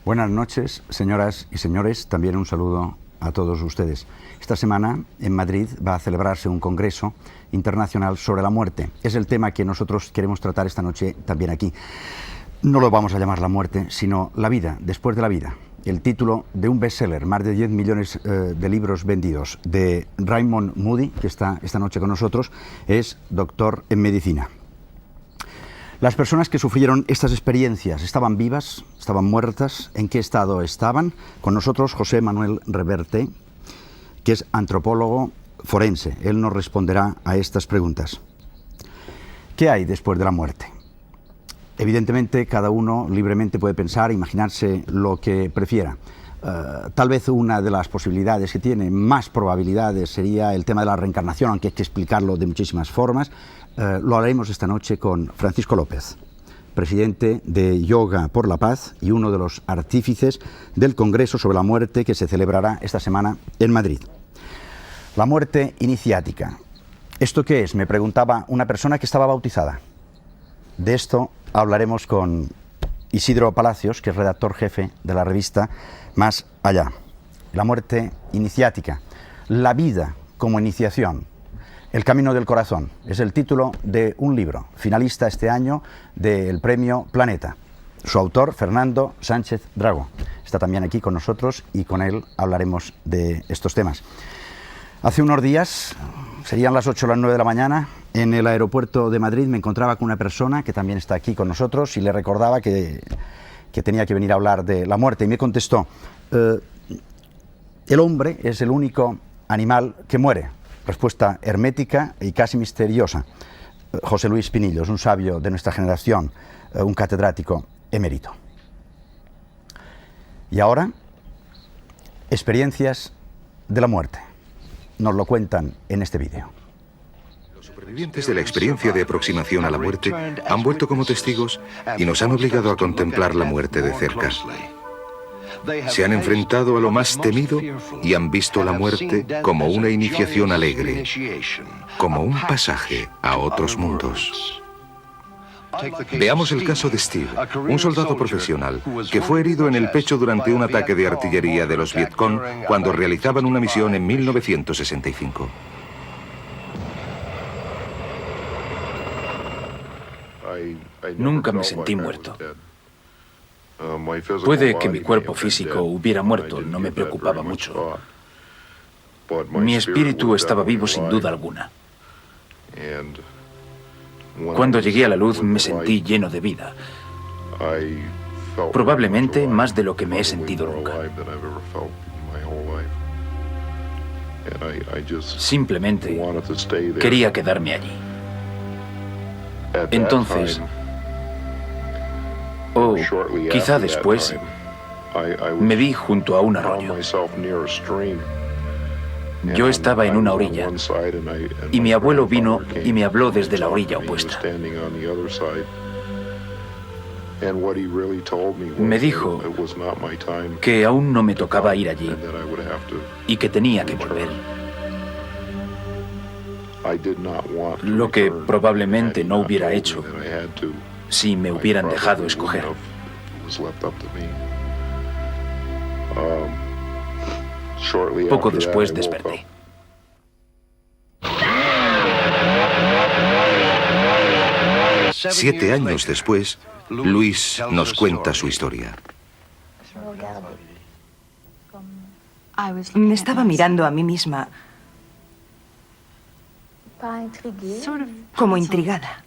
Buenas noches, señoras y señores. También un saludo a todos ustedes. Esta semana en Madrid va a celebrarse un congreso internacional sobre la muerte. Es el tema que nosotros queremos tratar esta noche también aquí. No lo vamos a llamar la muerte, sino la vida, después de la vida. El título de un bestseller, más de 10 millones de libros vendidos, de Raymond Moody, que está esta noche con nosotros, es doctor en medicina. Las personas que sufrieron estas experiencias, ¿estaban vivas? ¿Estaban muertas? ¿En qué estado estaban? Con nosotros José Manuel Reverte, que es antropólogo forense. Él nos responderá a estas preguntas. ¿Qué hay después de la muerte? Evidentemente, cada uno libremente puede pensar, imaginarse lo que prefiera. Tal vez una de las posibilidades que tiene más probabilidades sería el tema de la reencarnación, aunque hay que explicarlo de muchísimas formas. Lo haremos esta noche con Francisco López, presidente de Yoga por la Paz y uno de los artífices del Congreso sobre la Muerte que se celebrará esta semana en Madrid. La muerte iniciática. ¿Esto qué es?, me preguntaba una persona que estaba bautizada. De esto hablaremos con Isidro Palacios, que es redactor jefe de la revista Más Allá. La muerte iniciática. La vida como iniciación. El camino del corazón es el título de un libro, finalista este año del premio Planeta. Su autor, Fernando Sánchez Drago, está también aquí con nosotros y con él hablaremos de estos temas. Hace unos días, serían las 8 o las 9 de la mañana, en el aeropuerto de Madrid me encontraba con una persona que también está aquí con nosotros y le recordaba que tenía que venir a hablar de la muerte y me contestó, el hombre es el único animal que muere. Respuesta hermética y casi misteriosa. José Luis Pinillos, un sabio de nuestra generación, un catedrático emérito. Y ahora, experiencias de la muerte. Nos lo cuentan en este vídeo. Los supervivientes de la experiencia de aproximación a la muerte han vuelto como testigos y nos han obligado a contemplar la muerte de cerca. Se han enfrentado a lo más temido y han visto la muerte como una iniciación alegre, como un pasaje a otros mundos. Veamos el caso de Steve, un soldado profesional que fue herido en el pecho durante un ataque de artillería de los Vietcong cuando realizaban una misión en 1965. Nunca me sentí muerto. Puede que mi cuerpo físico hubiera muerto, no me preocupaba mucho. Mi espíritu estaba vivo sin duda alguna. Cuando llegué a la luz me sentí lleno de vida. Probablemente más de lo que me he sentido nunca. Simplemente quería quedarme allí. Entonces, o quizá después, me vi junto a un arroyo. Yo estaba en una orilla y mi abuelo vino y me habló desde la orilla opuesta. Me dijo que aún no me tocaba ir allí y que tenía que volver. Lo que probablemente no hubiera hecho si me hubieran dejado escoger. Poco después desperté. Siete años después, Luis nos cuenta su historia. Me estaba mirando a mí misma como intrigada.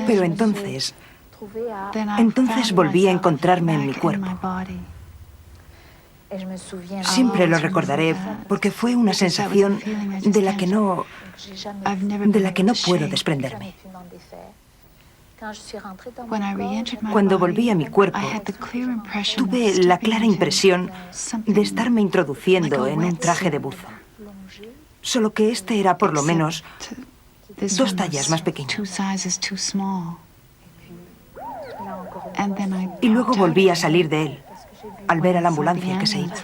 Pero entonces volví a encontrarme en mi cuerpo. Siempre lo recordaré porque fue una sensación de la que no puedo desprenderme. Cuando volví a mi cuerpo, tuve la clara impresión de estarme introduciendo en un traje de buzo. Solo que este era por lo menos 2 tallas más pequeño. Y luego volví a salir de él, al ver a la ambulancia que se iba.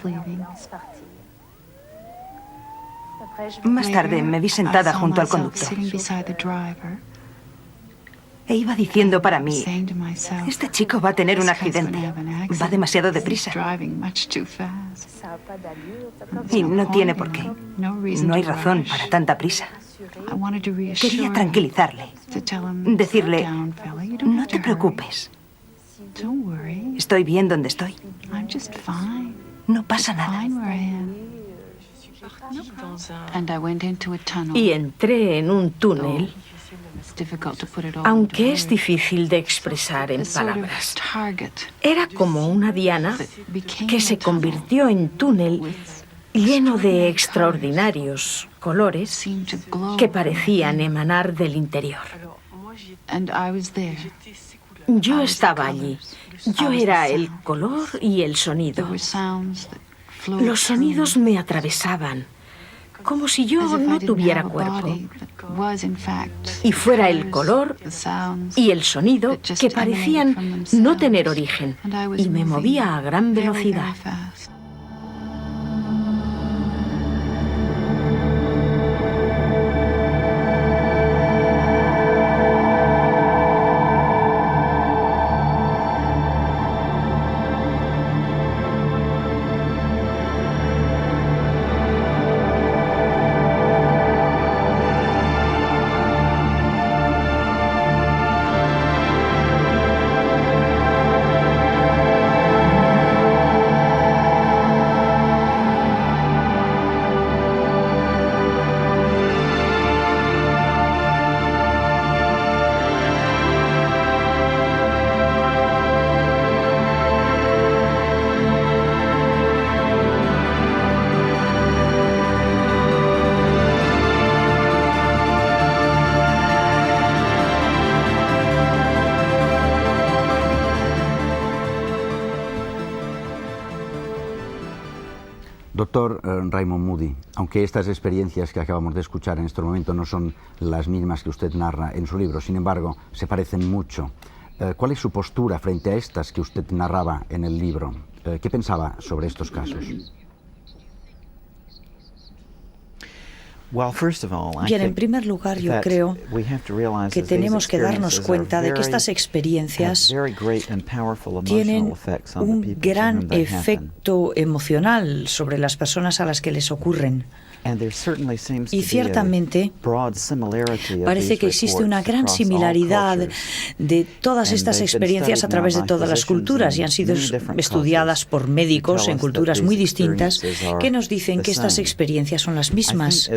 Más tarde me vi sentada junto al conductor. E iba diciendo para mí, este chico va a tener un accidente. Va demasiado deprisa. Y no tiene por qué. No hay razón para tanta prisa. Quería tranquilizarle. Decirle, no te preocupes. Estoy bien donde estoy. No pasa nada. Y entré en un túnel, aunque es difícil de expresar en palabras. Era como una diana que se convirtió en túnel lleno de extraordinarios colores que parecían emanar del interior. Yo estaba allí. Yo era el color y el sonido. Los sonidos me atravesaban, como si yo no tuviera cuerpo, y fuera el color y el sonido que parecían no tener origen, y me movía a gran velocidad. Doctor Raymond Moody, aunque estas experiencias que acabamos de escuchar en este momento no son las mismas que usted narra en su libro, sin embargo, se parecen mucho. ¿Cuál es su postura frente a estas que usted narraba en el libro? ¿Qué pensaba sobre estos casos? Bien, en primer lugar, yo creo que tenemos que darnos cuenta de que estas experiencias tienen un gran efecto emocional sobre las personas a las que les ocurren. Y ciertamente parece que existe una gran similaridad de todas estas experiencias a través de todas las culturas y han sido estudiadas por médicos en culturas muy distintas que nos dicen que estas experiencias son las mismas.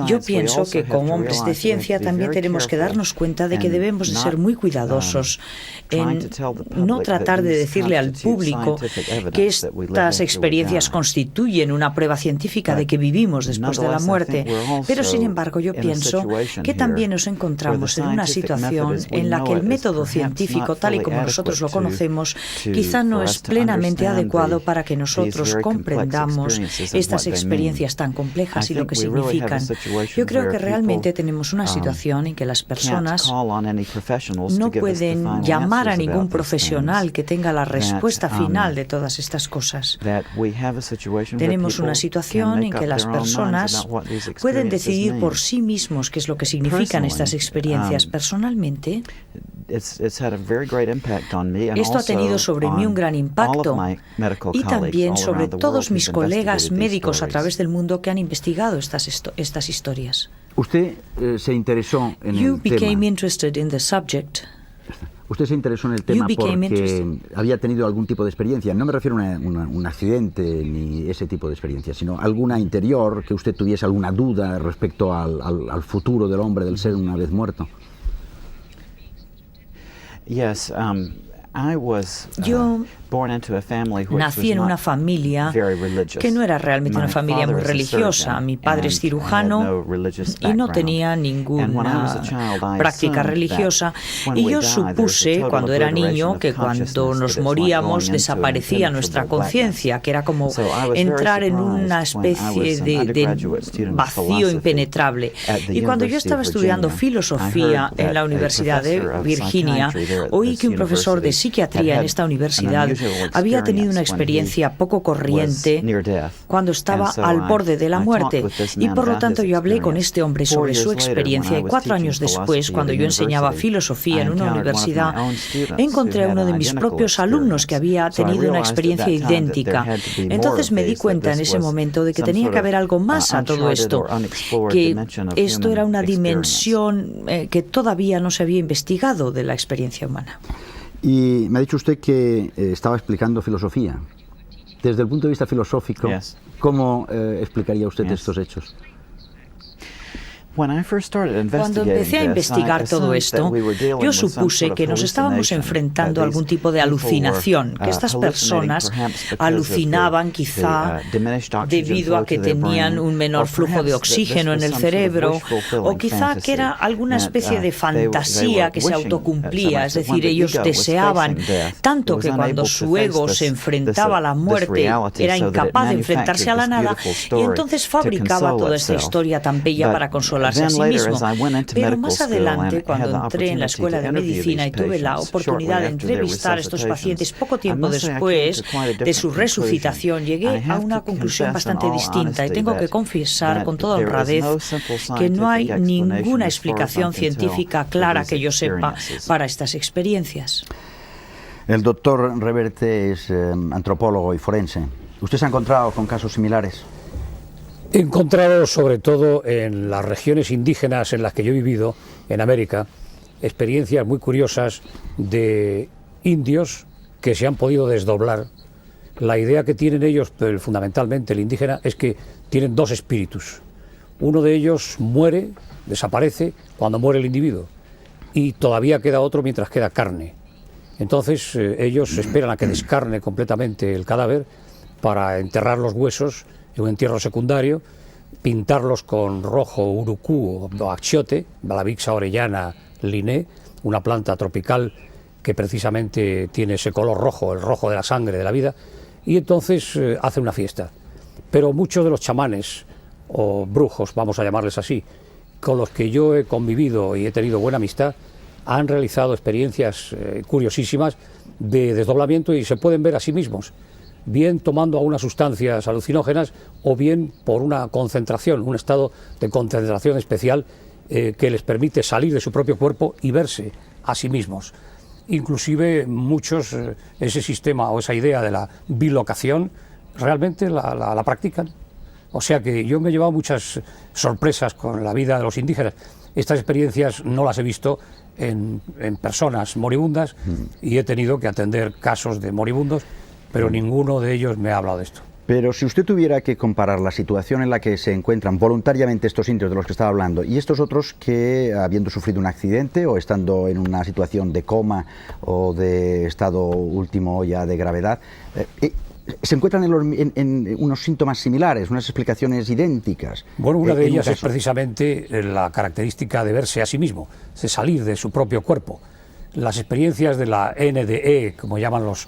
Yo pienso que como hombres de ciencia también tenemos que darnos cuenta de que debemos de ser muy cuidadosos en no tratar de decirle al público que estas experiencias constituyen una prueba científica de que vivimos después de la muerte, pero sin embargo yo pienso que también nos encontramos en una situación en la que el método científico, tal y como nosotros lo conocemos, quizá no es plenamente adecuado para que nosotros comprendamos estas experiencias tan complejas y lo que significan. Yo creo que realmente tenemos una situación en que las personas no pueden llamar a ningún profesional que tenga la respuesta final de todas estas cosas. Tenemos una situación en que las personas pueden decidir por sí mismos qué es lo que significan estas experiencias. Personalmente, esto ha tenido sobre mí un gran impacto y también sobre todos mis colegas médicos a través del mundo que han investigado estas historias. Usted se interesó en el tema. Usted se interesó en el tema porque había tenido algún tipo de experiencia. No me refiero a un accidente ni ese tipo de experiencia, sino alguna interior, que usted tuviese alguna duda respecto al futuro del hombre, del ser una vez muerto. Yo nací en una familia que no era realmente una familia muy religiosa. Mi padre es cirujano y no tenía ninguna práctica religiosa. Y yo supuse, cuando era niño, que cuando nos moríamos desaparecía nuestra conciencia, que era como entrar en una especie de vacío impenetrable. Y cuando yo estaba estudiando filosofía en la Universidad de Virginia, oí que un profesor de psiquiatría en esta universidad había tenido una experiencia poco corriente cuando estaba al borde de la muerte, y por lo tanto yo hablé con este hombre sobre su experiencia, y 4 años después, cuando yo enseñaba filosofía en una universidad, encontré a uno de mis propios alumnos que había tenido una experiencia idéntica. Entonces me di cuenta en ese momento de que tenía que haber algo más a todo esto, que esto era una dimensión que todavía no se había investigado de la experiencia humana. Y me ha dicho usted que estaba explicando filosofía. Desde el punto de vista filosófico, ¿cómo explicaría usted estos hechos? Cuando empecé a investigar todo esto, yo supuse que nos estábamos enfrentando a algún tipo de alucinación, que estas personas alucinaban quizá debido a que tenían un menor flujo de oxígeno en el cerebro, o quizá que era alguna especie de fantasía que se autocumplía, es decir, ellos deseaban tanto que cuando su ego se enfrentaba a la muerte era incapaz de enfrentarse a la nada, y entonces fabricaba toda esta historia tan bella para consolar a sí mismo. Pero más adelante, cuando entré en la escuela de medicina y tuve la oportunidad de entrevistar a estos pacientes poco tiempo después de su resucitación, llegué a una conclusión bastante distinta, y tengo que confesar con toda honradez que no hay ninguna explicación científica clara que yo sepa para estas experiencias. El doctor Reverte es antropólogo y forense. ¿Usted se ha encontrado con casos similares? He encontrado, sobre todo en las regiones indígenas en las que yo he vivido, en América, experiencias muy curiosas de indios que se han podido desdoblar. La idea que tienen ellos, fundamentalmente el indígena, es que tienen 2 espíritus. Uno de ellos muere, desaparece, cuando muere el individuo, y todavía queda otro mientras queda carne. Entonces ellos esperan a que descarne completamente el cadáver para enterrar los huesos en un entierro secundario, pintarlos con rojo urucú o achiote, Balavixa orellana linné, una planta tropical que precisamente tiene ese color rojo, el rojo de la sangre, de la vida, y entonces hace una fiesta. Pero muchos de los chamanes o brujos, vamos a llamarles así, con los que yo he convivido y he tenido buena amistad, han realizado experiencias curiosísimas de desdoblamiento, y se pueden ver a sí mismos, bien tomando algunas sustancias alucinógenas o bien por una concentración, un estado de concentración especial que les permite salir de su propio cuerpo y verse a sí mismos. Inclusive muchos ese sistema o esa idea de la bilocación realmente la practican. O sea que yo me he llevado muchas sorpresas con la vida de los indígenas. Estas experiencias no las he visto en personas moribundas, y he tenido que atender casos de moribundos, pero ninguno de ellos me ha hablado de esto. Pero si usted tuviera que comparar la situación en la que se encuentran voluntariamente estos indios de los que estaba hablando y estos otros que, habiendo sufrido un accidente o estando en una situación de coma o de estado último ya de gravedad, se encuentran en unos síntomas similares, unas explicaciones idénticas. Bueno, una de ellas es precisamente la característica de verse a sí mismo, de salir de su propio cuerpo. Las experiencias de la NDE, como llaman los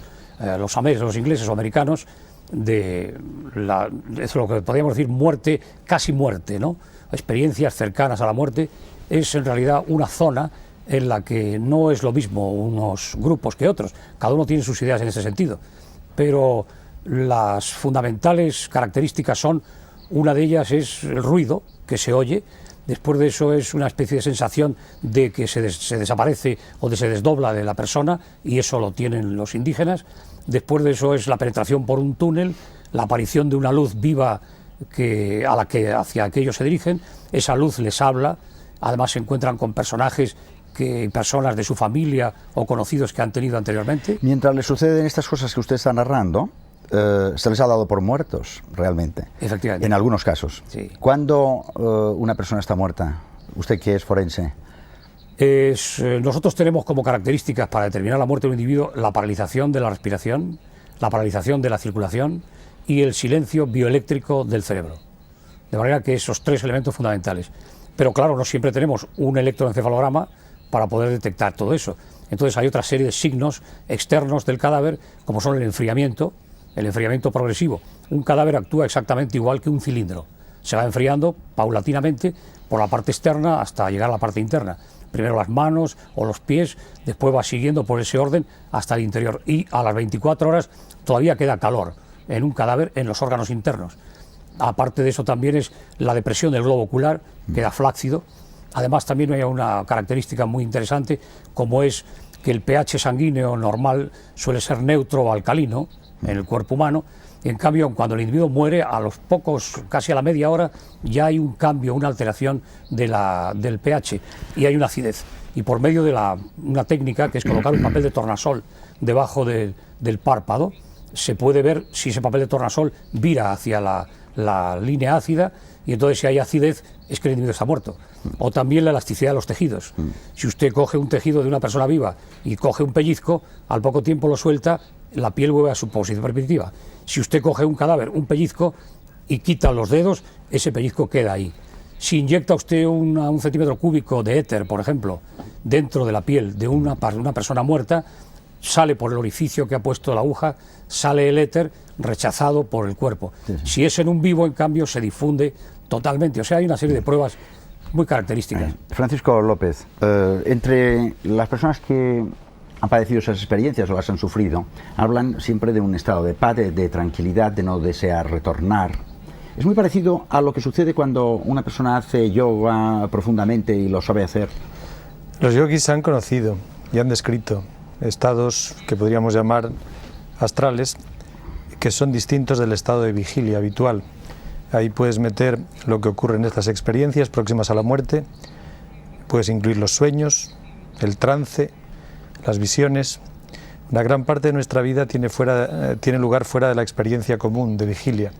ingleses o americanos, es lo que podríamos decir muerte, casi muerte, ¿no? Experiencias cercanas a la muerte, es en realidad una zona en la que no es lo mismo unos grupos que otros, cada uno tiene sus ideas en ese sentido, pero las fundamentales características son, una de ellas es el ruido que se oye. Después de eso es una especie de sensación de que se desaparece o de se desdobla de la persona, y eso lo tienen los indígenas. Después de eso es la penetración por un túnel, la aparición de una luz viva hacia que ellos se dirigen. Esa luz les habla, además se encuentran con personas de su familia o conocidos que han tenido anteriormente. Mientras les suceden estas cosas que usted está narrando, se les ha dado por muertos, realmente. Efectivamente. En algunos casos. Sí. ¿Cuándo una persona está muerta? Usted que es forense. Nosotros tenemos como características para determinar la muerte de un individuo la paralización de la respiración, la paralización de la circulación y el silencio bioeléctrico del cerebro. De manera que esos 3 elementos fundamentales. Pero claro, no siempre tenemos un electroencefalograma para poder detectar todo eso. Entonces hay otra serie de signos externos del cadáver, como son el enfriamiento progresivo. Un cadáver actúa exactamente igual que un cilindro. Se va enfriando paulatinamente por la parte externa hasta llegar a la parte interna. primero las manos o los pies, después va siguiendo por ese orden hasta el interior, y a las 24 horas todavía queda calor en un cadáver en los órganos internos. Aparte de eso también es la depresión del globo ocular, queda flácido. Además también hay una característica muy interesante, como es que el pH sanguíneo normal suele ser neutro o alcalino en el cuerpo humano, y en cambio cuando el individuo muere, a los pocos, casi a la media hora, ya hay un cambio, una alteración del pH, y hay una acidez. Y por medio de una técnica que es colocar un papel de tornasol debajo del párpado, se puede ver si ese papel de tornasol vira hacia la línea ácida, y entonces si hay acidez es que el individuo está muerto. O también la elasticidad de los tejidos. Si usted coge un tejido de una persona viva y coge un pellizco, al poco tiempo lo suelta, la piel vuelve a su posición primitiva. Si usted coge un cadáver, un pellizco, y quita los dedos, ese pellizco queda ahí. Si inyecta usted un centímetro cúbico de éter, por ejemplo, dentro de la piel de una persona muerta, sale por el orificio que ha puesto la aguja, sale el éter rechazado por el cuerpo. Si es en un vivo, en cambio, se difunde totalmente. O sea, hay una serie de pruebas muy características. Francisco López, entre las personas que han padecido esas experiencias o las han sufrido, hablan siempre de un estado de paz, de tranquilidad, de no desear retornar. Es muy parecido a lo que sucede cuando una persona hace yoga profundamente y lo sabe hacer. Los yogis han conocido y han descrito estados que podríamos llamar astrales, que son distintos del estado de vigilia habitual. Ahí puedes meter lo que ocurre en estas experiencias próximas a la muerte, puedes incluir los sueños, el trance, las visiones. Una gran parte de nuestra vida tiene lugar fuera de la experiencia común de vigilia.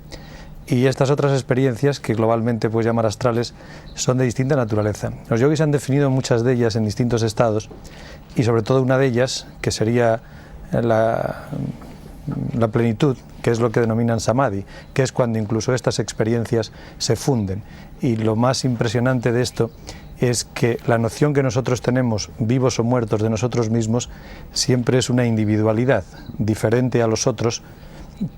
Y estas otras experiencias, que globalmente puedes llamar astrales, son de distinta naturaleza. Los yogis han definido muchas de ellas en distintos estados, y sobre todo una de ellas, que sería la plenitud, que es lo que denominan samadhi, que es cuando incluso estas experiencias se funden. Y lo más impresionante de esto es que la noción que nosotros tenemos, vivos o muertos, de nosotros mismos, siempre es una individualidad diferente a los otros,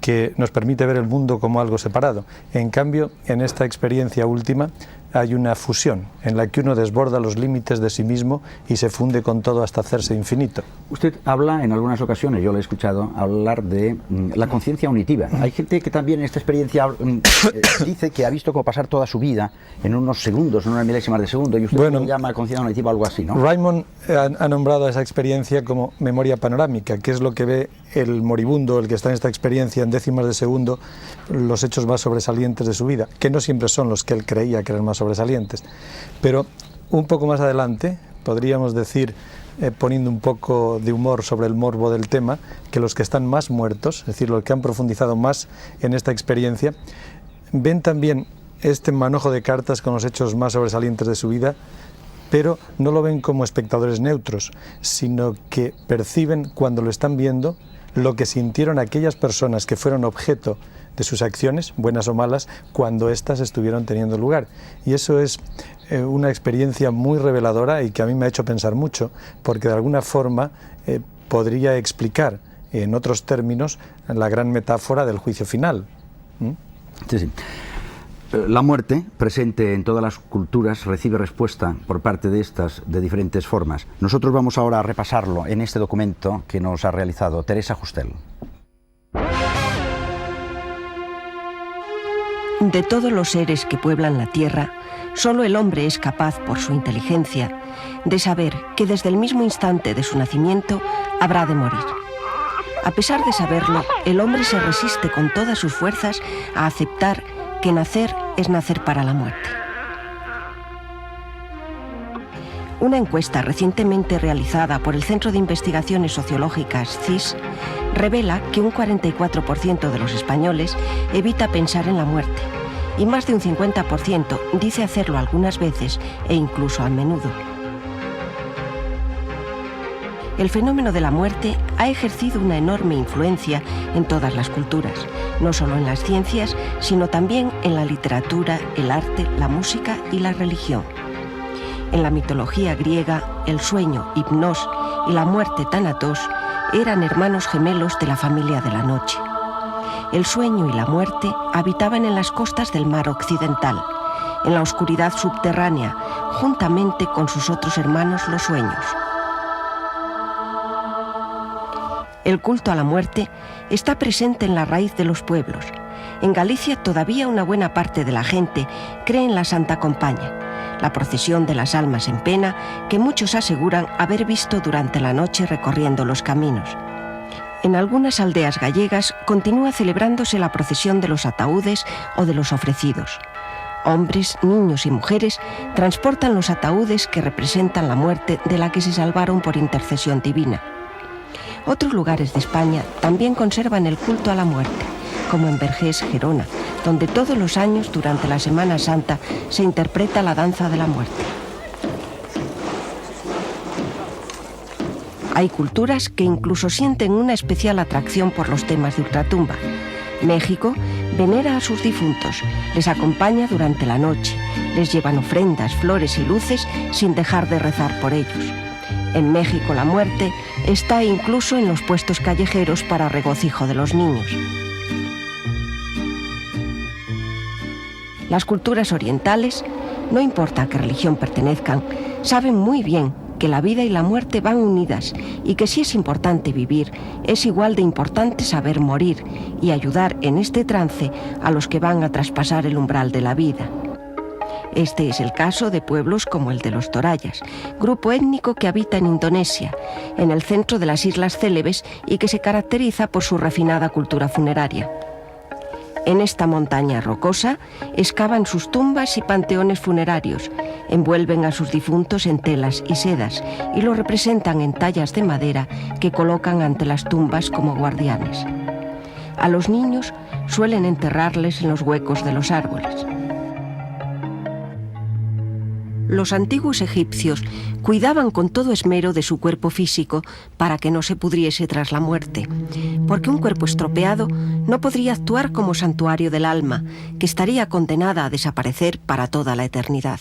que nos permite ver el mundo como algo separado. En cambio, en esta experiencia última hay una fusión en la que uno desborda los límites de sí mismo y se funde con todo hasta hacerse infinito. Usted habla en algunas ocasiones, yo le he escuchado hablar de la conciencia unitiva. Hay gente que también en esta experiencia dice que ha visto cómo pasar toda su vida en unos segundos, en unas milésimas de segundo, y usted lo llama conciencia unitiva, algo así, ¿no? Raymond ha nombrado a esa experiencia como memoria panorámica, que es lo que ve el moribundo, el que está en esta experiencia en décimas de segundo, los hechos más sobresalientes de su vida, que no siempre son los que él creía que eran más sobresalientes. Pero un poco más adelante podríamos decir, poniendo un poco de humor sobre el morbo del tema, que los que están más muertos, es decir, los que han profundizado más en esta experiencia, ven también este manojo de cartas con los hechos más sobresalientes de su vida, pero no lo ven como espectadores neutros, sino que perciben, cuando lo están viendo, lo que sintieron aquellas personas que fueron objeto de sus acciones, buenas o malas, cuando éstas estuvieron teniendo lugar. Y eso es una experiencia muy reveladora y que a mí me ha hecho pensar mucho, porque de alguna forma podría explicar, en otros términos, la gran metáfora del juicio final. Sí, sí. La muerte, presente en todas las culturas, recibe respuesta por parte de estas de diferentes formas. Nosotros vamos ahora a repasarlo en este documento que nos ha realizado Teresa Justel. De todos los seres que pueblan la Tierra, solo el hombre es capaz, por su inteligencia, de saber que desde el mismo instante de su nacimiento habrá de morir. A pesar de saberlo, el hombre se resiste con todas sus fuerzas a aceptar que nacer es nacer para la muerte. Una encuesta recientemente realizada por el Centro de Investigaciones Sociológicas CIS revela que un 44% de los españoles evita pensar en la muerte y más de un 50% dice hacerlo algunas veces e incluso a menudo. El fenómeno de la muerte ha ejercido una enorme influencia en todas las culturas, no solo en las ciencias, sino también en la literatura, el arte, la música y la religión. En la mitología griega, el sueño, hipnos, y la muerte, tánatos, eran hermanos gemelos de la familia de la noche. El sueño y la muerte habitaban en las costas del mar occidental, en la oscuridad subterránea, juntamente con sus otros hermanos los sueños. El culto a la muerte está presente en la raíz de los pueblos. En Galicia todavía una buena parte de la gente cree en la Santa Compaña, la procesión de las almas en pena que muchos aseguran haber visto durante la noche recorriendo los caminos. En algunas aldeas gallegas continúa celebrándose la procesión de los ataúdes o de los ofrecidos. Hombres, niños y mujeres transportan los ataúdes que representan la muerte de la que se salvaron por intercesión divina. Otros lugares de España también conservan el culto a la muerte, como en Vergés, Gerona, donde todos los años durante la Semana Santa se interpreta la danza de la muerte. Hay culturas que incluso sienten una especial atracción por los temas de ultratumba. México venera a sus difuntos, les acompaña durante la noche, les llevan ofrendas, flores y luces sin dejar de rezar por ellos. En México la muerte está incluso en los puestos callejeros para regocijo de los niños. Las culturas orientales, no importa a qué religión pertenezcan, saben muy bien que la vida y la muerte van unidas y que si es importante vivir, es igual de importante saber morir y ayudar en este trance a los que van a traspasar el umbral de la vida. Este es el caso de pueblos como el de los Torayas, grupo étnico que habita en Indonesia, en el centro de las Islas Célebes y que se caracteriza por su refinada cultura funeraria. En esta montaña rocosa excavan sus tumbas y panteones funerarios, envuelven a sus difuntos en telas y sedas y los representan en tallas de madera que colocan ante las tumbas como guardianes. A los niños suelen enterrarles en los huecos de los árboles. Los antiguos egipcios cuidaban con todo esmero de su cuerpo físico para que no se pudriese tras la muerte, porque un cuerpo estropeado no podría actuar como santuario del alma, que estaría condenada a desaparecer para toda la eternidad.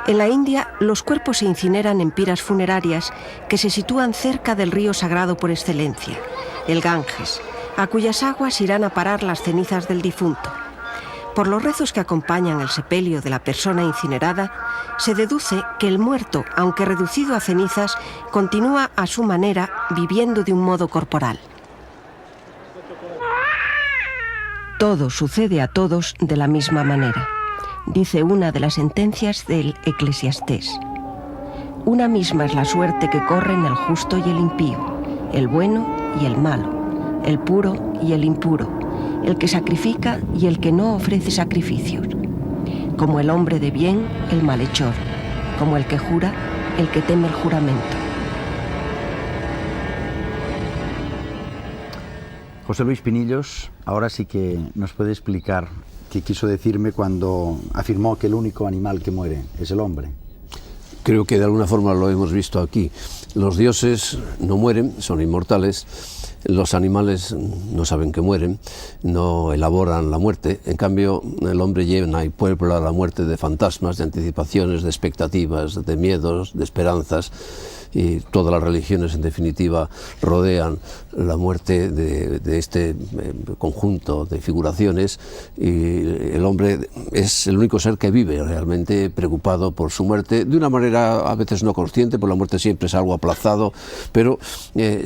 En la India, los cuerpos se incineran en piras funerarias que se sitúan cerca del río sagrado por excelencia, el Ganges, a cuyas aguas irán a parar las cenizas del difunto. Por los rezos que acompañan el sepelio de la persona incinerada, se deduce que el muerto, aunque reducido a cenizas, continúa a su manera viviendo de un modo corporal. Todo sucede a todos de la misma manera, dice una de las sentencias del Eclesiastés. Una misma es la suerte que corren el justo y el impío, el bueno y el malo, el puro y el impuro, el que sacrifica y el que no ofrece sacrificios. Como el hombre de bien, el malhechor, como el que jura, el que teme el juramento. José Luis Pinillos, ahora sí que nos puede explicar qué quiso decirme cuando afirmó que el único animal que muere es el hombre. Creo que de alguna forma lo hemos visto aquí. Los dioses no mueren, son inmortales. Los animales no saben que mueren, no elaboran la muerte. En cambio, el hombre llena y puebla la muerte de fantasmas, de anticipaciones, de expectativas, de miedos, de esperanzas. Y todas las religiones, en definitiva, rodean la muerte de este conjunto de figuraciones, y el hombre es el único ser que vive realmente preocupado por su muerte, de una manera a veces no consciente, porque la muerte siempre es algo aplazado, pero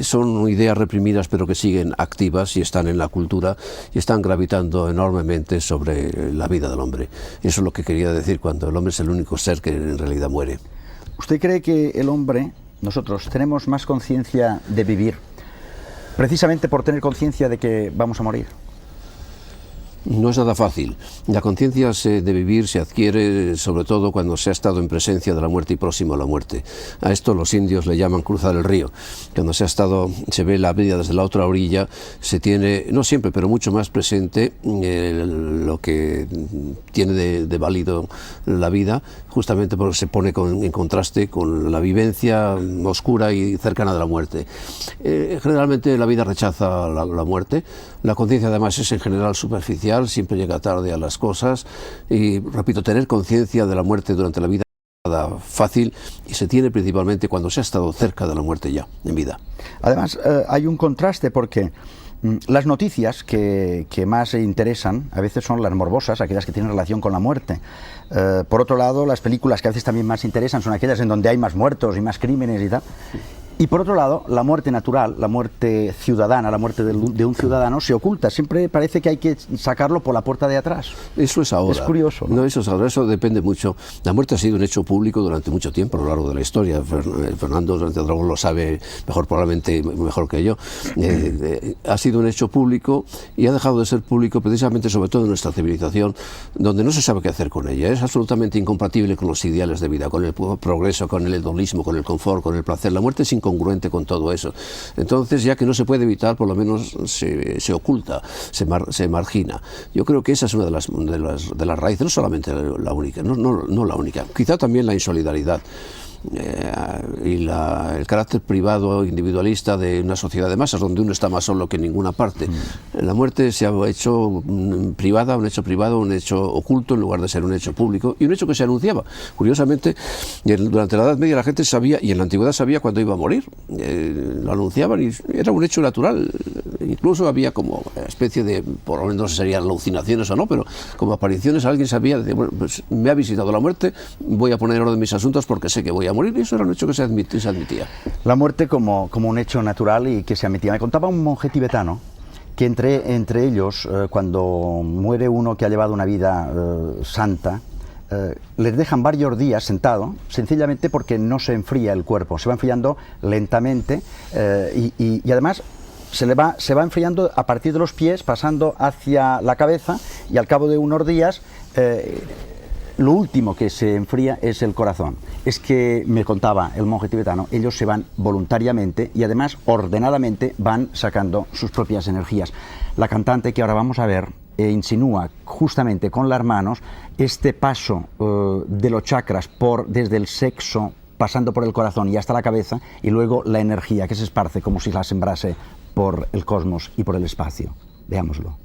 son ideas reprimidas pero que siguen activas y están en la cultura y están gravitando enormemente sobre la vida del hombre. Eso es lo que quería decir cuando el hombre es el único ser que en realidad muere. ¿Usted cree que el hombre, nosotros, tenemos más conciencia de vivir precisamente por tener conciencia de que vamos a morir? No es nada fácil. La conciencia de vivir se adquiere sobre todo cuando se ha estado en presencia de la muerte y próximo a la muerte. A esto los indios le llaman cruzar el río. Cuando se ve la vida desde la otra orilla, se tiene, no siempre, pero mucho más presente lo que tiene de válido la vida, justamente porque se pone en contraste con la vivencia oscura y cercana de la muerte. Generalmente la vida rechaza la muerte. La conciencia además es en general superficial, siempre llega tarde a las cosas y, repito, tener conciencia de la muerte durante la vida es nada fácil y se tiene principalmente cuando se ha estado cerca de la muerte ya, en vida. Además, hay un contraste porque Las noticias que más interesan a veces son las morbosas, aquellas que tienen relación con la muerte. Por otro lado, las películas que a veces también más interesan son aquellas en donde hay más muertos y más crímenes y tal. Y por otro lado, la muerte natural, la muerte ciudadana, la muerte de un ciudadano se oculta. Siempre parece que hay que sacarlo por la puerta de atrás. Eso es ahora. Es curioso, ¿no? No, eso es ahora. Eso depende mucho. La muerte ha sido un hecho público durante mucho tiempo a lo largo de la historia. Fernando Dragón lo sabe mejor, probablemente mejor que yo. Ha sido un hecho público y ha dejado de ser público precisamente, sobre todo en nuestra civilización, donde no se sabe qué hacer con ella. Es absolutamente incompatible con los ideales de vida, con el progreso, con el hedonismo, con el confort, con el placer. La muerte es incongruente con todo eso. Entonces, ya que no se puede evitar, por lo menos se oculta, se margina. Yo creo que esa es una de las raíces, no solamente la única, no la única, quizá también la insolidaridad. Y el carácter privado, individualista de una sociedad de masas donde uno está más solo que en ninguna parte. La muerte se ha hecho privada, un hecho privado, un hecho oculto en lugar de ser un hecho público y un hecho que se anunciaba. Curiosamente, durante la Edad Media la gente sabía, y en la Antigüedad sabía cuándo iba a morir. Lo anunciaban y era un hecho natural. Incluso había como especie de, por lo menos no sé si serían alucinaciones o no, pero como apariciones, alguien sabía, bueno, pues me ha visitado la muerte, voy a poner orden en mis asuntos porque sé que voy a morir, y eso era un hecho que se admitía. La muerte como un hecho natural y que se admitía. Me contaba un monje tibetano que entre ellos, cuando muere uno que ha llevado una vida santa, les dejan varios días sentado, sencillamente porque no se enfría el cuerpo, se va enfriando lentamente y además se va enfriando a partir de los pies, pasando hacia la cabeza, y al cabo de unos días lo último que se enfría es el corazón. Es que, me contaba el monje tibetano, ellos se van voluntariamente y además ordenadamente van sacando sus propias energías. La cantante que ahora vamos a ver insinúa justamente con las manos este paso de los chakras desde el sexo, pasando por el corazón y hasta la cabeza, y luego la energía que se esparce como si la sembrase por el cosmos y por el espacio. Veámoslo.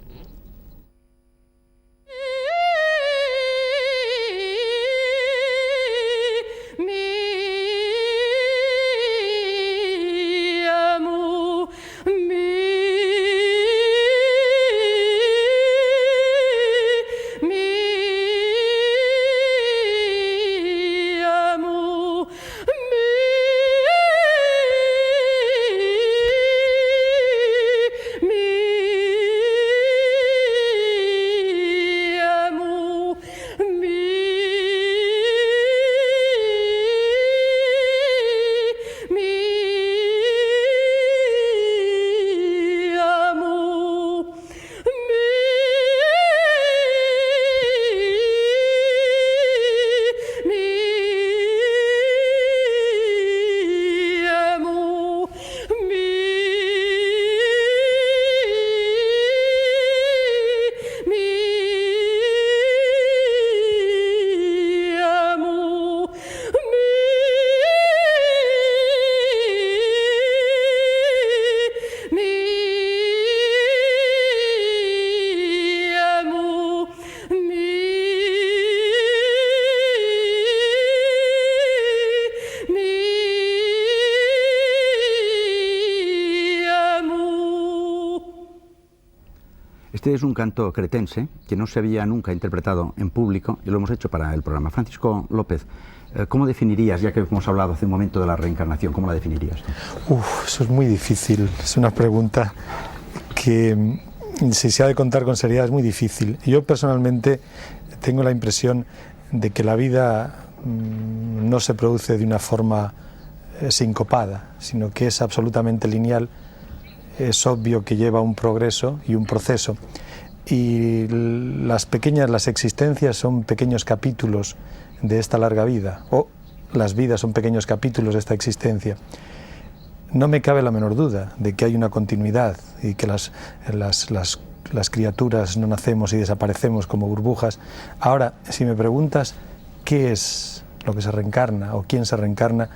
Este es un canto cretense que no se había nunca interpretado en público y lo hemos hecho para el programa. Francisco López, ¿cómo definirías, ya que hemos hablado hace un momento de la reencarnación, cómo la definirías tú? Eso es muy difícil, es una pregunta que, si se ha de contar con seriedad, es muy difícil. Yo personalmente tengo la impresión de que la vida no se produce de una forma sincopada, sino que es absolutamente lineal. Es obvio que lleva un progreso y un proceso, y las existencias son pequeños capítulos de esta larga vida, o las vidas son pequeños capítulos de esta existencia. No me cabe la menor duda de que hay una continuidad y que las criaturas no nacemos y desaparecemos como burbujas. Ahora, si me preguntas qué es lo que se reencarna o quién se reencarna,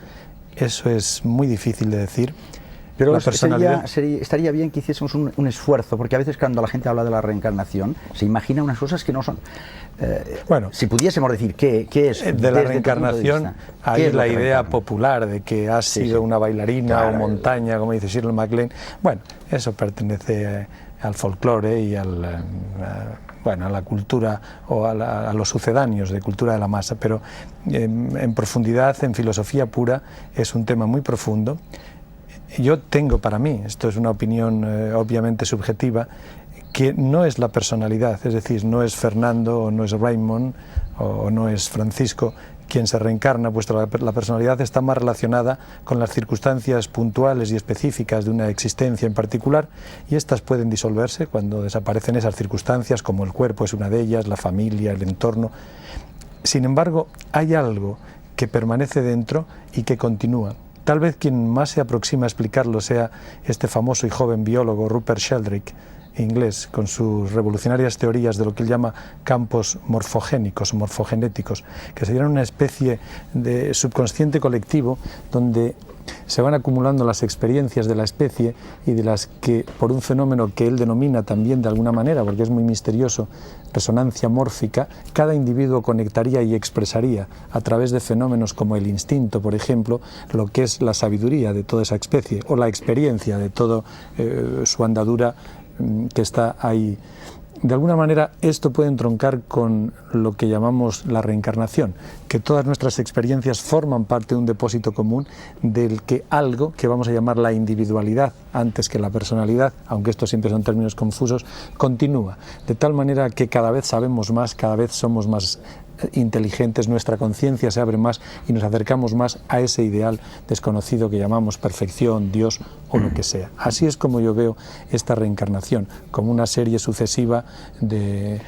eso es muy difícil de decir. Pero la personalidad... estaría bien que hiciésemos un esfuerzo, porque a veces cuando la gente habla de la reencarnación se imagina unas cosas que no son. Bueno, si pudiésemos decir qué es de la reencarnación, hay la idea popular de que has sido una bailarina o montaña, como dice Shirley MacLaine. Bueno, eso pertenece al folclore y a la cultura o a los sucedáneos de cultura de la masa, pero en profundidad, en filosofía pura, es un tema muy profundo. Yo tengo para mí, esto es una opinión obviamente subjetiva, que no es la personalidad, es decir, no es Fernando o no es Raymond o no es Francisco quien se reencarna, puesto la personalidad está más relacionada con las circunstancias puntuales y específicas de una existencia en particular, y estas pueden disolverse cuando desaparecen esas circunstancias, como el cuerpo es una de ellas, la familia, el entorno. Sin embargo, hay algo que permanece dentro y que continúa. Tal vez quien más se aproxima a explicarlo sea este famoso y joven biólogo Rupert Sheldrake, inglés, con sus revolucionarias teorías de lo que él llama campos morfogénicos, morfogenéticos, que serían una especie de subconsciente colectivo donde se van acumulando las experiencias de la especie y de las que, por un fenómeno que él denomina también de alguna manera, porque es muy misterioso, resonancia mórfica, cada individuo conectaría y expresaría a través de fenómenos como el instinto, por ejemplo, lo que es la sabiduría de toda esa especie o la experiencia de toda su andadura que está ahí. De alguna manera esto puede entroncar con lo que llamamos la reencarnación, que todas nuestras experiencias forman parte de un depósito común del que algo que vamos a llamar la individualidad antes que la personalidad, aunque estos siempre son términos confusos, continúa, de tal manera que cada vez sabemos más, cada vez somos más inteligentes, nuestra conciencia se abre más y nos acercamos más a ese ideal desconocido que llamamos perfección, Dios o lo que sea. Así es como yo veo esta reencarnación, como una serie sucesiva de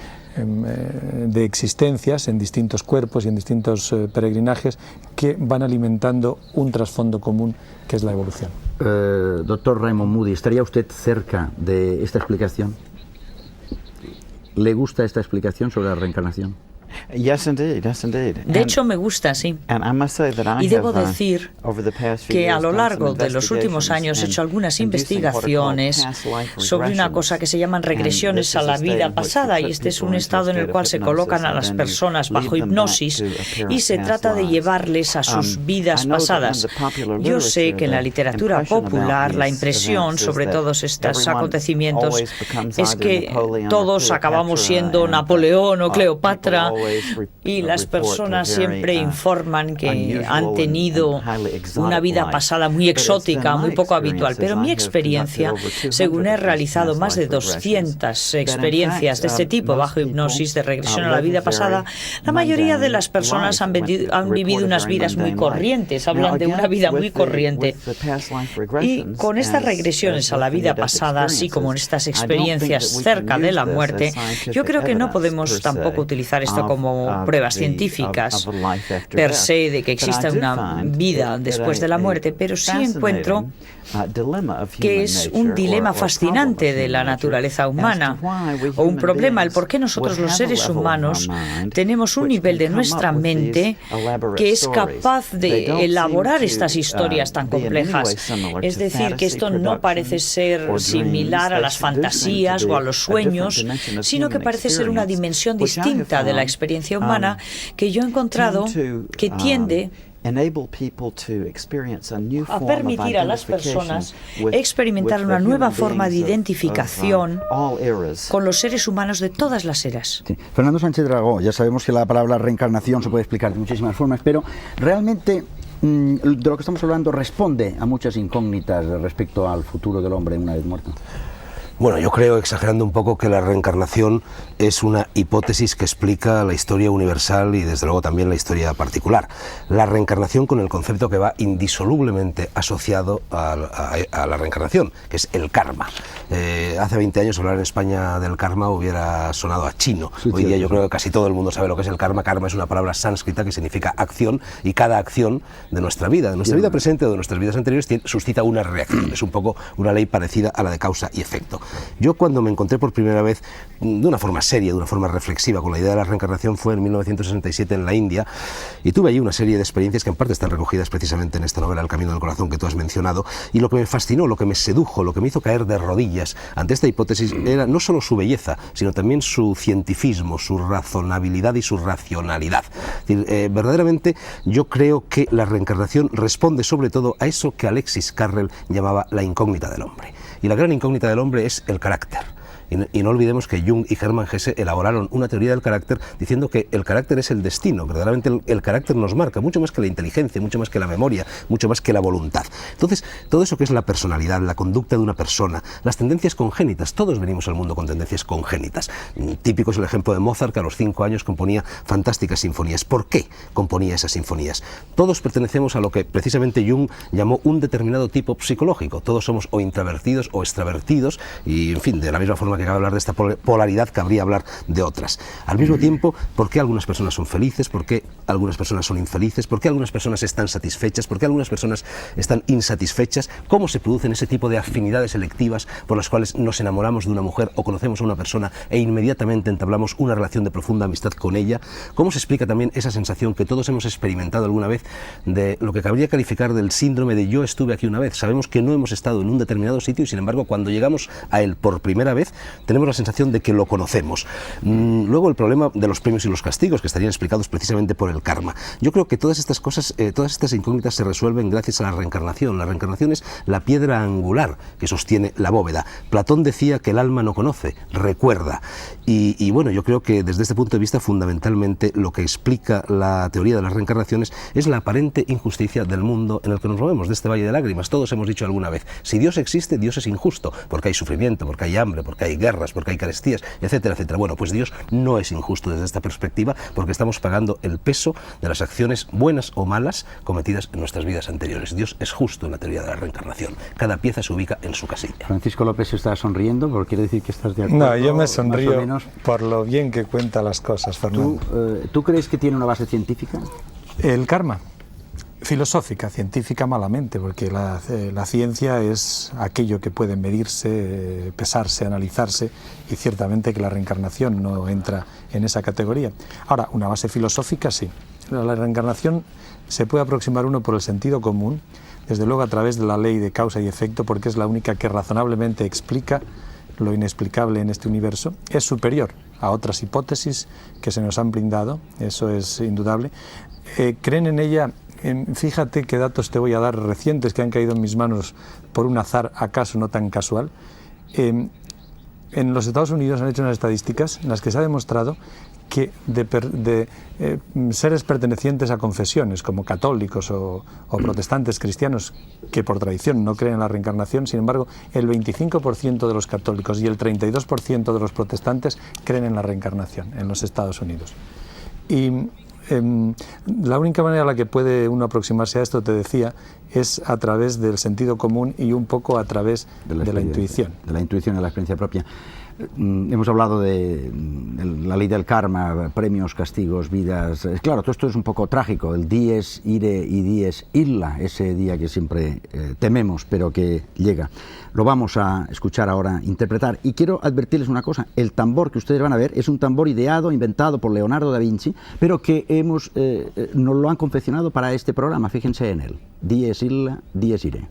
existencias en distintos cuerpos y en distintos peregrinajes que van alimentando un trasfondo común que es la evolución. Doctor Raymond Moody, ¿estaría usted cerca de esta explicación? ¿Le gusta esta explicación sobre la reencarnación? De hecho, me gusta, sí. Y debo decir que a lo largo de los últimos años he hecho algunas investigaciones sobre una cosa que se llaman regresiones a la vida pasada, y este es un estado en el cual se colocan a las personas bajo hipnosis y se trata de llevarles a sus vidas pasadas. Yo sé que en la literatura popular la impresión sobre todos estos acontecimientos es que todos acabamos siendo Napoleón o Cleopatra, y las personas siempre informan que han tenido una vida pasada muy exótica, muy poco habitual. Pero mi experiencia, según he realizado más de 200 experiencias de este tipo bajo hipnosis de regresión a la vida pasada, la mayoría de las personas han vivido unas vidas muy corrientes, hablan de una vida muy corriente. Y con estas regresiones a la vida pasada, así como en estas experiencias cerca de la muerte, yo creo que no podemos tampoco utilizar esto como pruebas científicas per se de que exista una vida después de la muerte, pero sí encuentro que es un dilema fascinante de la naturaleza humana, o un problema, el por qué nosotros los seres humanos tenemos un nivel de nuestra mente que es capaz de elaborar estas historias tan complejas. Es decir, que esto no parece ser similar a las fantasías o a los sueños, sino que parece ser una dimensión distinta de la experiencia humana que yo he encontrado que tiende a permitir a las personas experimentar una nueva forma de identificación con los seres humanos de todas las eras. Sí. Fernando Sánchez Dragó, ya sabemos que la palabra reencarnación se puede explicar de muchísimas formas, pero realmente de lo que estamos hablando responde a muchas incógnitas respecto al futuro del hombre una vez muerto. Bueno, yo creo, exagerando un poco, que la reencarnación es una hipótesis que explica la historia universal y desde luego también la historia particular. La reencarnación con el concepto que va indisolublemente asociado a la reencarnación, que es el karma. Hace 20 años hablar en España del karma hubiera sonado a chino. Hoy día yo creo que casi todo el mundo sabe lo que es el karma. Karma es una palabra sánscrita que significa acción, y cada acción de nuestra vida presente o de nuestras vidas anteriores suscita una reacción. Es un poco una ley parecida a la de causa y efecto. Yo cuando me encontré por primera vez, de una forma seria, de una forma reflexiva, con la idea de la reencarnación fue en 1967 en la India, y tuve allí una serie de experiencias que en parte están recogidas precisamente en esta novela El Camino del Corazón que tú has mencionado, y lo que me fascinó, lo que me sedujo, lo que me hizo caer de rodillas ante esta hipótesis era no solo su belleza, sino también su cientificismo, su razonabilidad y su racionalidad. Es decir, verdaderamente yo creo que la reencarnación responde sobre todo a eso que Alexis Carrel llamaba la incógnita del hombre. Y la gran incógnita del hombre es el carácter. Y no olvidemos que Jung y Hermann Hesse elaboraron una teoría del carácter diciendo que el carácter es el destino, verdaderamente el carácter nos marca, mucho más que la inteligencia, mucho más que la memoria, mucho más que la voluntad. Entonces, todo eso que es la personalidad, la conducta de una persona, las tendencias congénitas, todos venimos al mundo con tendencias congénitas. Típico es el ejemplo de Mozart, que a los 5 años componía fantásticas sinfonías. ¿Por qué componía esas sinfonías? Todos pertenecemos a lo que precisamente Jung llamó un determinado tipo psicológico. Todos somos o introvertidos o extravertidos, y en fin, de la misma forma que acaba de hablar de esta polaridad, cabría hablar de otras. Al mismo tiempo, ¿por qué algunas personas son felices? ¿Por qué algunas personas son infelices? ¿Por qué algunas personas están satisfechas? ¿Por qué algunas personas están insatisfechas? ¿Cómo se producen ese tipo de afinidades selectivas por las cuales nos enamoramos de una mujer o conocemos a una persona e inmediatamente entablamos una relación de profunda amistad con ella? ¿Cómo se explica también esa sensación que todos hemos experimentado alguna vez de lo que cabría calificar del síndrome de yo estuve aquí una vez? Sabemos que no hemos estado en un determinado sitio y sin embargo cuando llegamos a él por primera vez tenemos la sensación de que lo conocemos. Luego el problema de los premios y los castigos, que estarían explicados precisamente por el karma. Yo creo que todas estas cosas, todas estas incógnitas se resuelven gracias a la reencarnación. La reencarnación es la piedra angular que sostiene la bóveda. Platón decía que el alma no conoce, recuerda. Y bueno, yo creo que desde este punto de vista fundamentalmente lo que explica la teoría de las reencarnaciones es la aparente injusticia del mundo en el que nos movemos, de este valle de lágrimas. Todos hemos dicho alguna vez, si Dios existe, Dios es injusto, porque hay sufrimiento, porque hay hambre, porque hay guerras, porque hay carestías, etcétera, etcétera. Bueno, pues Dios no es injusto desde esta perspectiva porque estamos pagando el peso de las acciones buenas o malas cometidas en nuestras vidas anteriores. Dios es justo en la teoría de la reencarnación. Cada pieza se ubica en su casilla. Francisco López está sonriendo porque quiere decir que estás de acuerdo. No, yo me sonrío por lo bien que cuenta las cosas, Fernando. ¿Tú crees que tiene una base científica? El karma. Filosófica, científica malamente, porque la ciencia es aquello que puede medirse, pesarse, analizarse, y ciertamente que la reencarnación no entra en esa categoría. Ahora, una base filosófica sí. La reencarnación se puede aproximar uno por el sentido común, desde luego a través de la ley de causa y efecto, porque es la única que razonablemente explica lo inexplicable en este universo. Es superior a otras hipótesis que se nos han brindado, eso es indudable. Creen en ella. Fíjate qué datos te voy a dar recientes que han caído en mis manos por un azar acaso no tan casual. En los Estados Unidos han hecho unas estadísticas en las que se ha demostrado que de seres pertenecientes a confesiones como católicos o protestantes cristianos que por tradición no creen en la reencarnación, sin embargo el 25% de los católicos y el 32% de los protestantes creen en la reencarnación en los Estados Unidos. Y la única manera en la que puede uno aproximarse a esto, te decía, es a través del sentido común y un poco a través de la intuición. De la intuición y de la experiencia propia. Hemos hablado de la ley del karma, premios, castigos, vidas. Claro, todo esto es un poco trágico. El dies ire y dies illa, ese día que siempre tememos, pero que llega. Lo vamos a escuchar ahora interpretar. Y quiero advertirles una cosa. El tambor que ustedes van a ver es un tambor ideado, inventado por Leonardo da Vinci, pero que nos lo han confeccionado para este programa. Fíjense en él. Dies illa, dies ire.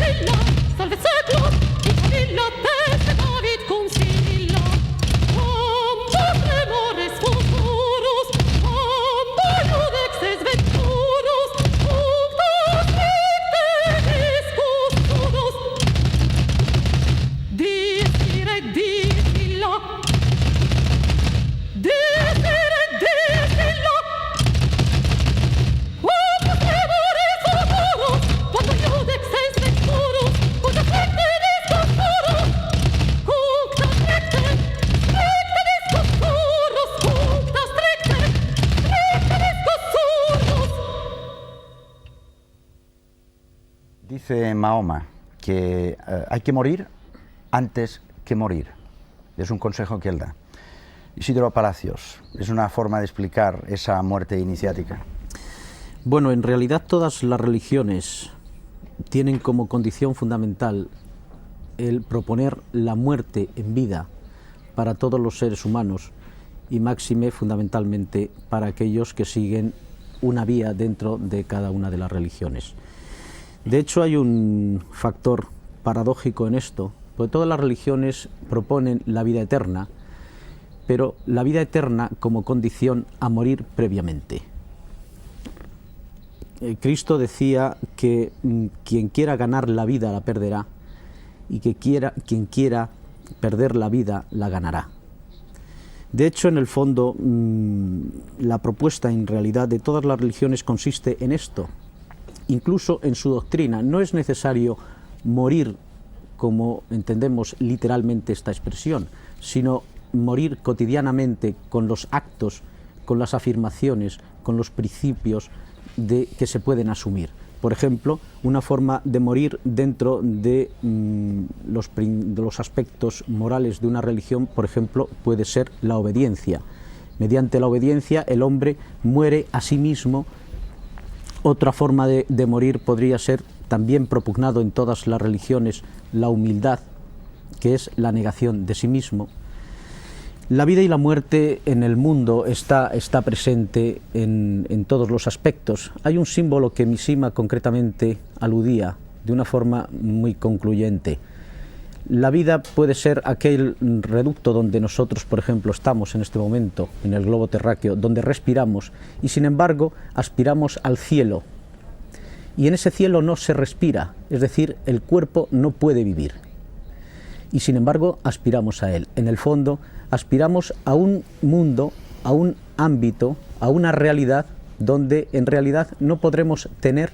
Illa dice Mahoma que hay que morir antes que morir. Es un consejo que él da. Isidro Palacios, ¿es una forma de explicar esa muerte iniciática? Bueno, en realidad todas las religiones tienen como condición fundamental el proponer la muerte en vida para todos los seres humanos y máxime fundamentalmente para aquellos que siguen una vía dentro de cada una de las religiones. De hecho, hay un factor paradójico en esto, porque todas las religiones proponen la vida eterna, pero la vida eterna como condición a morir previamente. Cristo decía que quien quiera ganar la vida la perderá y que quien quiera perder la vida la ganará. De hecho, en el fondo, la propuesta en realidad de todas las religiones consiste en esto. Incluso en su doctrina no es necesario morir como entendemos literalmente esta expresión, sino morir cotidianamente con los actos, con las afirmaciones, con los principios que se pueden asumir. Por ejemplo, una forma de morir dentro de los aspectos morales de una religión, por ejemplo, puede ser la obediencia. Mediante la obediencia el hombre muere a sí mismo. Otra forma de morir podría ser, también propugnado en todas las religiones, la humildad, que es la negación de sí mismo. La vida y la muerte en el mundo está presente en todos los aspectos. Hay un símbolo que Mishima concretamente aludía de una forma muy concluyente. La vida puede ser aquel reducto donde nosotros, por ejemplo, estamos en este momento, en el globo terráqueo, donde respiramos y sin embargo aspiramos al cielo. Y en ese cielo no se respira, es decir, el cuerpo no puede vivir. Y sin embargo aspiramos a él. En el fondo aspiramos a un mundo, a un ámbito, a una realidad donde en realidad no podremos tener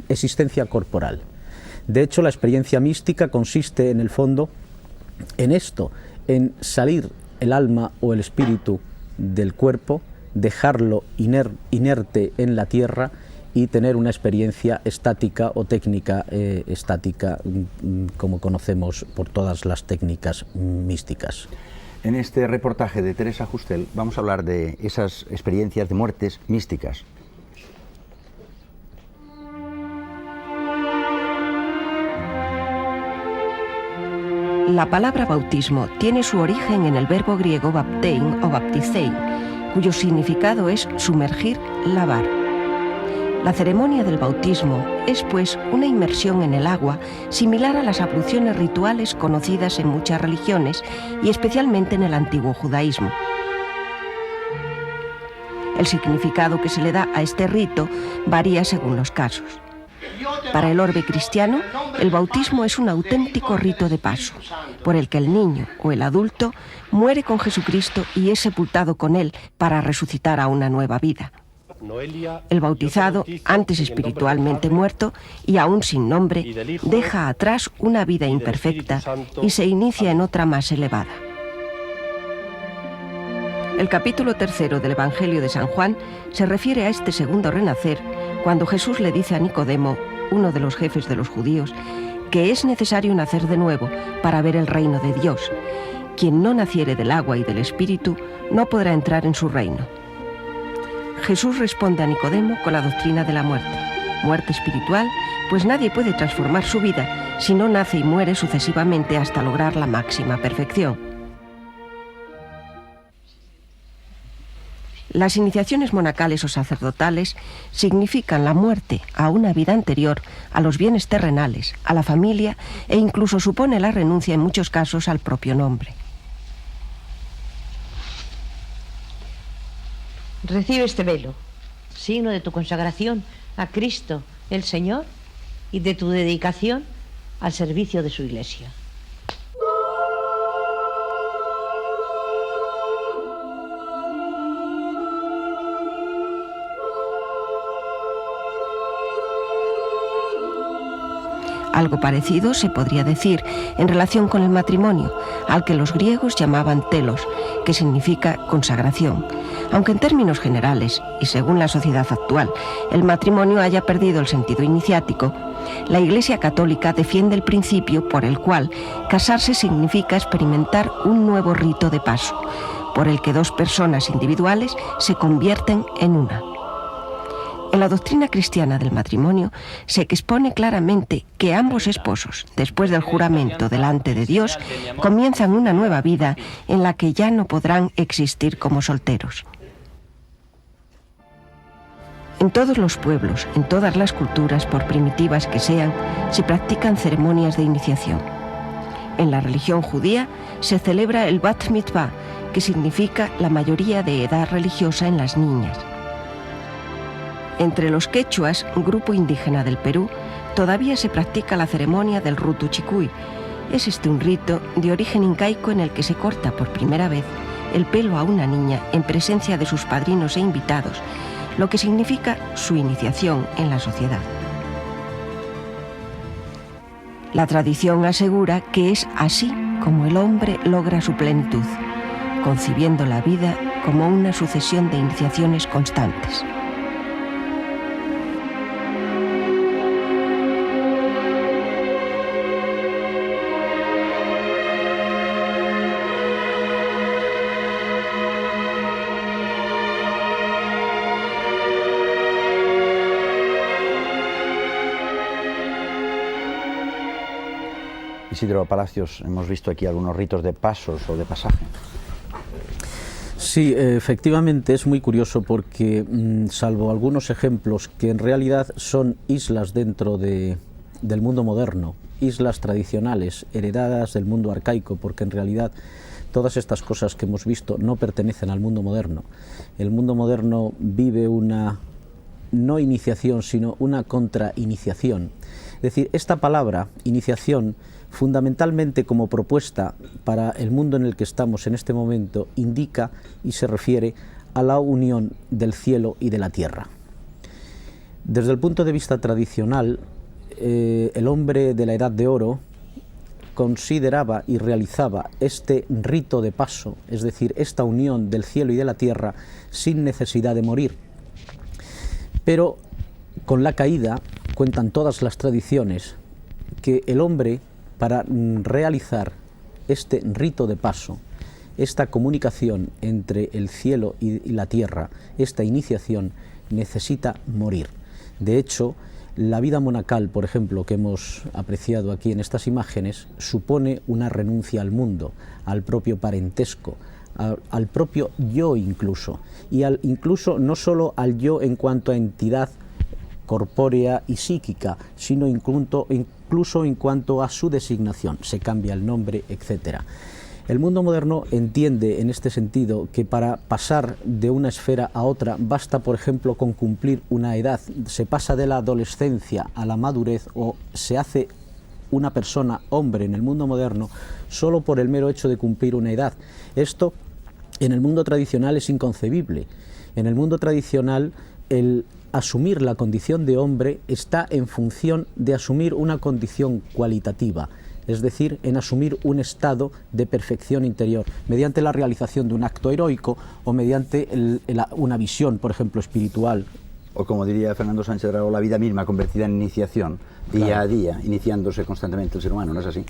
existencia corporal. De hecho, la experiencia mística consiste en el fondo en esto, en salir el alma o el espíritu del cuerpo, dejarlo inerte en la tierra y tener una experiencia estática o técnica estática, como conocemos por todas las técnicas místicas. En este reportaje de Teresa Justel vamos a hablar de esas experiencias de muertes místicas. La palabra bautismo tiene su origen en el verbo griego baptein o baptizein, cuyo significado es sumergir, lavar. La ceremonia del bautismo es, pues, una inmersión en el agua similar a las abluciones rituales conocidas en muchas religiones y especialmente en el antiguo judaísmo. El significado que se le da a este rito varía según los casos. Para el orbe cristiano, el bautismo es un auténtico rito de paso, por el que el niño o el adulto muere con Jesucristo y es sepultado con él para resucitar a una nueva vida. El bautizado, antes espiritualmente muerto y aún sin nombre, deja atrás una vida imperfecta y se inicia en otra más elevada. El capítulo 3 del Evangelio de San Juan se refiere a este segundo renacer cuando Jesús le dice a Nicodemo, uno de los jefes de los judíos, que es necesario nacer de nuevo para ver el reino de Dios. Quien no naciere del agua y del Espíritu no podrá entrar en su reino. Jesús responde a Nicodemo con la doctrina de la muerte espiritual, pues nadie puede transformar su vida si no nace y muere sucesivamente hasta lograr la máxima perfección. Las iniciaciones monacales o sacerdotales significan la muerte a una vida anterior, a los bienes terrenales, a la familia e incluso supone la renuncia en muchos casos al propio nombre. Recibe este velo, signo de tu consagración a Cristo el Señor y de tu dedicación al servicio de su Iglesia. Algo parecido se podría decir en relación con el matrimonio, al que los griegos llamaban telos, que significa consagración. Aunque en términos generales, y según la sociedad actual, el matrimonio haya perdido el sentido iniciático, La Iglesia Católica defiende el principio por el cual casarse significa experimentar un nuevo rito de paso, por el que dos personas individuales se convierten en una. En la doctrina cristiana del matrimonio se expone claramente que ambos esposos, después del juramento delante de Dios, comienzan una nueva vida en la que ya no podrán existir como solteros. En todos los pueblos, en todas las culturas, por primitivas que sean, se practican ceremonias de iniciación. En la religión judía se celebra el Bat Mitzvah, que significa la mayoría de edad religiosa en las niñas. Entre los quechuas, un grupo indígena del Perú, todavía se practica la ceremonia del Rutu Chicuy. Es este un rito de origen incaico en el que se corta por primera vez el pelo a una niña en presencia de sus padrinos e invitados, lo que significa su iniciación en la sociedad. La tradición asegura que es así como el hombre logra su plenitud, concibiendo la vida como una sucesión de iniciaciones constantes. Isidro Palacios, hemos visto aquí algunos ritos de pasos o de pasaje. Sí, efectivamente es muy curioso porque, salvo algunos ejemplos que en realidad son islas dentro del mundo moderno, islas tradicionales, heredadas del mundo arcaico, porque en realidad todas estas cosas que hemos visto no pertenecen al mundo moderno. El mundo moderno vive una no iniciación, sino una contrainiciación. Es decir, esta palabra, iniciación, fundamentalmente como propuesta para el mundo en el que estamos en este momento, indica y se refiere a la unión del cielo y de la tierra. Desde el punto de vista tradicional, el hombre de la Edad de Oro consideraba y realizaba este rito de paso, es decir, esta unión del cielo y de la tierra sin necesidad de morir. Pero con la caída, cuentan todas las tradiciones, que el hombre, para realizar este rito de paso, esta comunicación entre el cielo y la tierra, esta iniciación, necesita morir. De hecho, la vida monacal, por ejemplo, que hemos apreciado aquí en estas imágenes, supone una renuncia al mundo, al propio parentesco, al propio yo incluso, y incluso no solo al yo en cuanto a entidad corpórea y psíquica, sino incluso en cuanto a su designación, se cambia el nombre, etc. El mundo moderno entiende en este sentido que para pasar de una esfera a otra basta, por ejemplo, con cumplir una edad. Se pasa de la adolescencia a la madurez o se hace una persona hombre en el mundo moderno solo por el mero hecho de cumplir una edad. Esto en el mundo tradicional es inconcebible. En el mundo tradicional el asumir la condición de hombre está en función de asumir una condición cualitativa, es decir, en asumir un estado de perfección interior, mediante la realización de un acto heroico o mediante una visión, por ejemplo, espiritual. O como diría Fernando Sánchez Dragó, la vida misma convertida en iniciación, día a día, iniciándose constantemente el ser humano, ¿no es así?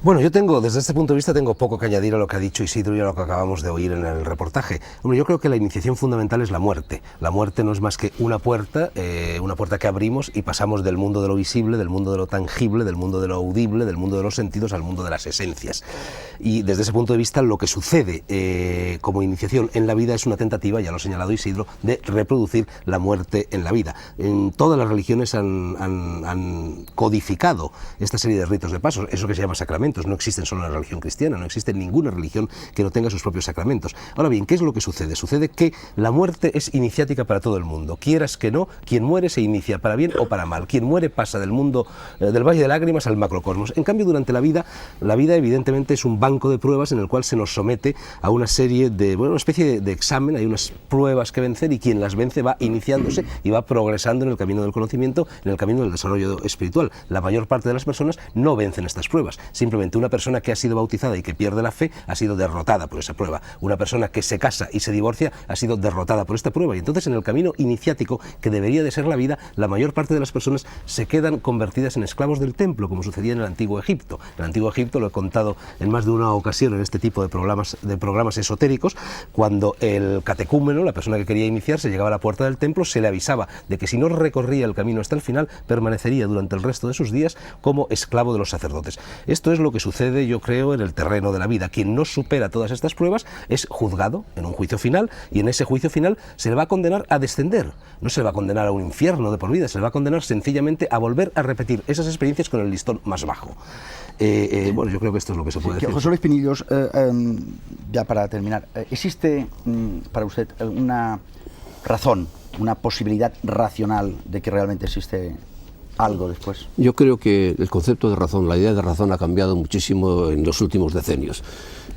Bueno, yo desde este punto de vista, tengo poco que añadir a lo que ha dicho Isidro y a lo que acabamos de oír en el reportaje. Hombre, yo creo que la iniciación fundamental es la muerte. La muerte no es más que una puerta que abrimos y pasamos del mundo de lo visible, del mundo de lo tangible, del mundo de lo audible, del mundo de los sentidos al mundo de las esencias. Y desde ese punto de vista, lo que sucede como iniciación en la vida es una tentativa, ya lo ha señalado Isidro, de reproducir la muerte en la vida. En todas las religiones han codificado esta serie de ritos de pasos, eso que se llama sacramento. No existen solo en la religión cristiana, no existe ninguna religión que no tenga sus propios sacramentos. Ahora bien, ¿qué es lo que sucede? Sucede que la muerte es iniciática para todo el mundo. Quieras que no, quien muere se inicia para bien o para mal. Quien muere pasa del mundo del Valle de Lágrimas al macrocosmos. En cambio, durante la vida evidentemente es un banco de pruebas en el cual se nos somete a una serie de, una especie de examen, hay unas pruebas que vencer y quien las vence va iniciándose y va progresando en el camino del conocimiento, en el camino del desarrollo espiritual. La mayor parte de las personas no vencen estas pruebas, simplemente efectivamente, una persona que ha sido bautizada y que pierde la fe ha sido derrotada por esa prueba. Una persona que se casa y se divorcia ha sido derrotada por esta prueba. Y entonces, en el camino iniciático que debería de ser la vida, la mayor parte de las personas se quedan convertidas en esclavos del templo, como sucedía en el Antiguo Egipto. En el Antiguo Egipto, lo he contado en más de una ocasión en este tipo de programas esotéricos, cuando el catecúmeno, la persona que quería iniciarse, llegaba a la puerta del templo, se le avisaba de que si no recorría el camino hasta el final, permanecería durante el resto de sus días como esclavo de los sacerdotes. Esto es lo que sucede, yo creo, en el terreno de la vida. Quien no supera todas estas pruebas es juzgado en un juicio final, y en ese juicio final se le va a condenar a descender. No se le va a condenar a un infierno de por vida, se le va a condenar sencillamente a volver a repetir esas experiencias con el listón más bajo. Bueno, yo creo que esto es lo que se puede decir. José Luis Pinillos, ya para terminar, ¿existe para usted una razón, una posibilidad racional de que realmente existe algo después? Yo creo que el concepto de razón, la idea de razón ha cambiado muchísimo en los últimos decenios.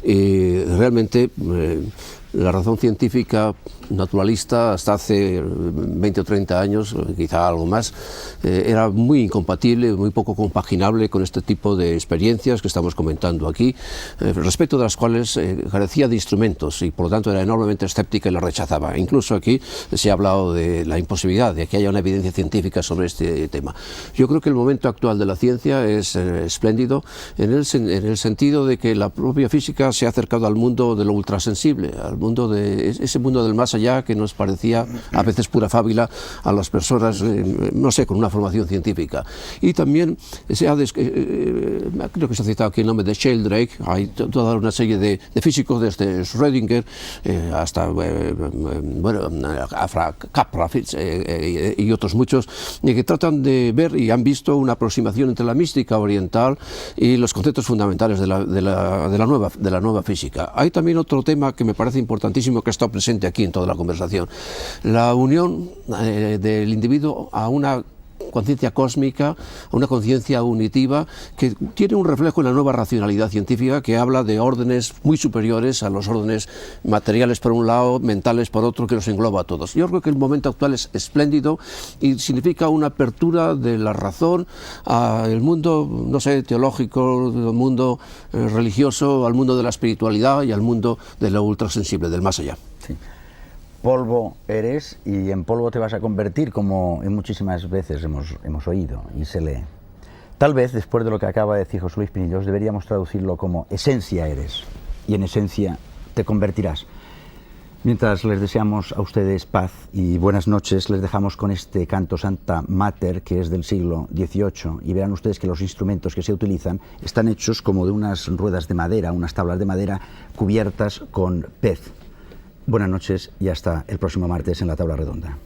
Realmente la razón científica naturalista hasta hace 20 o 30 años, quizá algo más, era muy incompatible, muy poco compaginable con este tipo de experiencias que estamos comentando aquí, respecto de las cuales carecía de instrumentos y por lo tanto era enormemente escéptica y la rechazaba. Incluso aquí se ha hablado de la imposibilidad de que haya una evidencia científica sobre este tema. Yo creo que el momento actual de la ciencia es espléndido en el sentido de que la propia física se ha acercado al mundo de lo ultrasensible, al mundo de ese mundo del más allá que nos parecía a veces pura fábula a las personas, no sé, con una formación científica. Y también creo que se ha citado aquí el nombre de Sheldrake. Hay toda una serie de físicos, desde Schrödinger hasta Kapra y otros muchos, que tratan de ver y han visto una aproximación entre la mística oriental y los conceptos fundamentales de la nueva física. Hay también otro tema que me parece importantísimo, que está presente aquí en toda la conversación: la unión del individuo a una conciencia cósmica, a una conciencia unitiva que tiene un reflejo en la nueva racionalidad científica, que habla de órdenes muy superiores a los órdenes materiales por un lado, mentales por otro, que los engloba a todos. Yo creo que el momento actual es espléndido y significa una apertura de la razón al mundo, no sé, teológico, al mundo religioso, al mundo de la espiritualidad y al mundo de lo ultrasensible, del más allá. Sí. Polvo eres y en polvo te vas a convertir, como en muchísimas veces hemos oído y se lee. Tal vez, después de lo que acaba de decir José Luis Pinillos, deberíamos traducirlo como esencia eres y en esencia te convertirás. Mientras les deseamos a ustedes paz y buenas noches, les dejamos con este canto Santa Mater, que es del siglo XVIII, y verán ustedes que los instrumentos que se utilizan están hechos como de unas ruedas de madera, unas tablas de madera cubiertas con pez. Buenas noches y hasta el próximo martes en la Tabla Redonda.